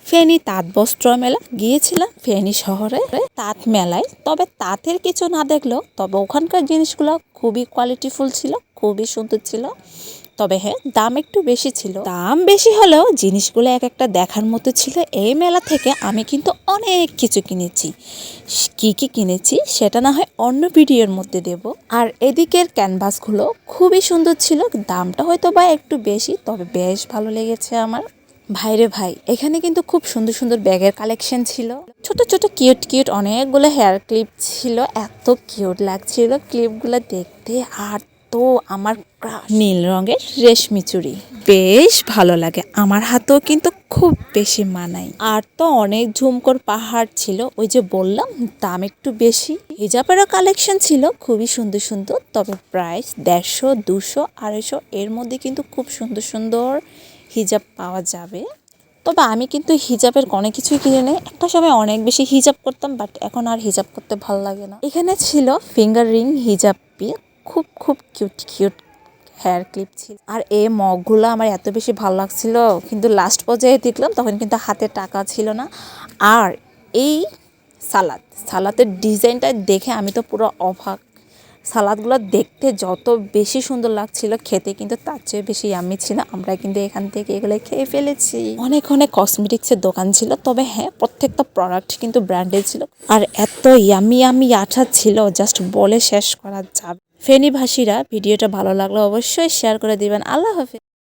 ফেনী তাঁত বস্ত্র মেলা গিয়েছিলাম ফেনী শহরে তাঁত মেলায়। তবে তাঁতের কিছু না দেখলেও তবে ওখানকার জিনিসগুলো খুবই কোয়ালিটিফুল ছিল, খুবই সুন্দর ছিল। তবে হ্যাঁ, দাম একটু বেশি ছিল। দাম বেশি হলেও জিনিসগুলো এক একটা দেখার মতো ছিল। এই মেলা থেকে আমি কিন্তু অনেক কিছু কিনেছি। কি কি কিনেছি সেটা না হয় অন্য ভিডিওর মধ্যে দেব। আর এদিকের ক্যানভাসগুলো খুবই সুন্দর ছিল, দামটা হয়তো বা একটু বেশি, তবে বেশ ভালো লেগেছে আমার। ভাইরে ভাই, এখানে কিন্তু খুব সুন্দর সুন্দর ব্যাগের কালেকশন ছিল। ছোট ছোট কিউট কিউট অনেকগুলো হেয়ার ক্লিপ ছিল, এত কিউট লাগছিল ক্লিপগুলো দেখতে। আর তো আমার নীল রঙের রেশমি চুড়ি বেশ ভালো লাগে, আমার হাতেও কিন্তু খুব বেশি মানায়। আর তো অনেক ঝুমকোর পাহাড় ছিল, ওই যে বললাম দাম একটু বেশি। হিজাবেরও কালেকশন ছিল খুবই সুন্দর সুন্দর, তবে প্রাইস 150, 200, 250 এর মধ্যে কিন্তু খুব সুন্দর সুন্দর হিজাব পাওয়া যাবে। তবে আমি কিন্তু হিজাবের অনেক কিছুই কিনে নেই। একটা সময় অনেক বেশি হিজাব করতাম, বাট এখন আর হিজাব করতে ভালো লাগে না। এখানে ছিল ফিঙ্গার রিং, হিজাব পিন, খুব খুব কিউট কিউট হেয়ার ক্লিপ ছিল। আর এই মগগুলো আমার এত বেশি ভালো লাগছিল, কিন্তু লাস্ট পর্যায়ে দেখলাম তখন কিন্তু হাতে টাকা ছিল না। আর এই সালাদের ডিজাইনটা দেখে আমি তো পুরো অবাক। সালাদগুলো দেখতে যত বেশি সুন্দর লাগছিল, খেতে কিন্তু তার চেয়ে বেশি ইয়াম্মি ছিল। আমরা কিন্তু এখান থেকে এগুলো খেয়ে ফেলেছি। অনেক অনেক কসমেটিক্সের দোকান ছিল, তবে হ্যাঁ প্রত্যেকটা প্রোডাক্ট কিন্তু ব্র্যান্ডেড ছিল। আর এত ইয়াম্মি ইয়াম্মি আঠা ছিল, জাস্ট বলে শেষ করা যাবে। ফেনীভাষীরা ভিডিওটা ভালো লাগলে অবশ্যই শেয়ার করে দিবেন। আল্লাহ হাফেজ।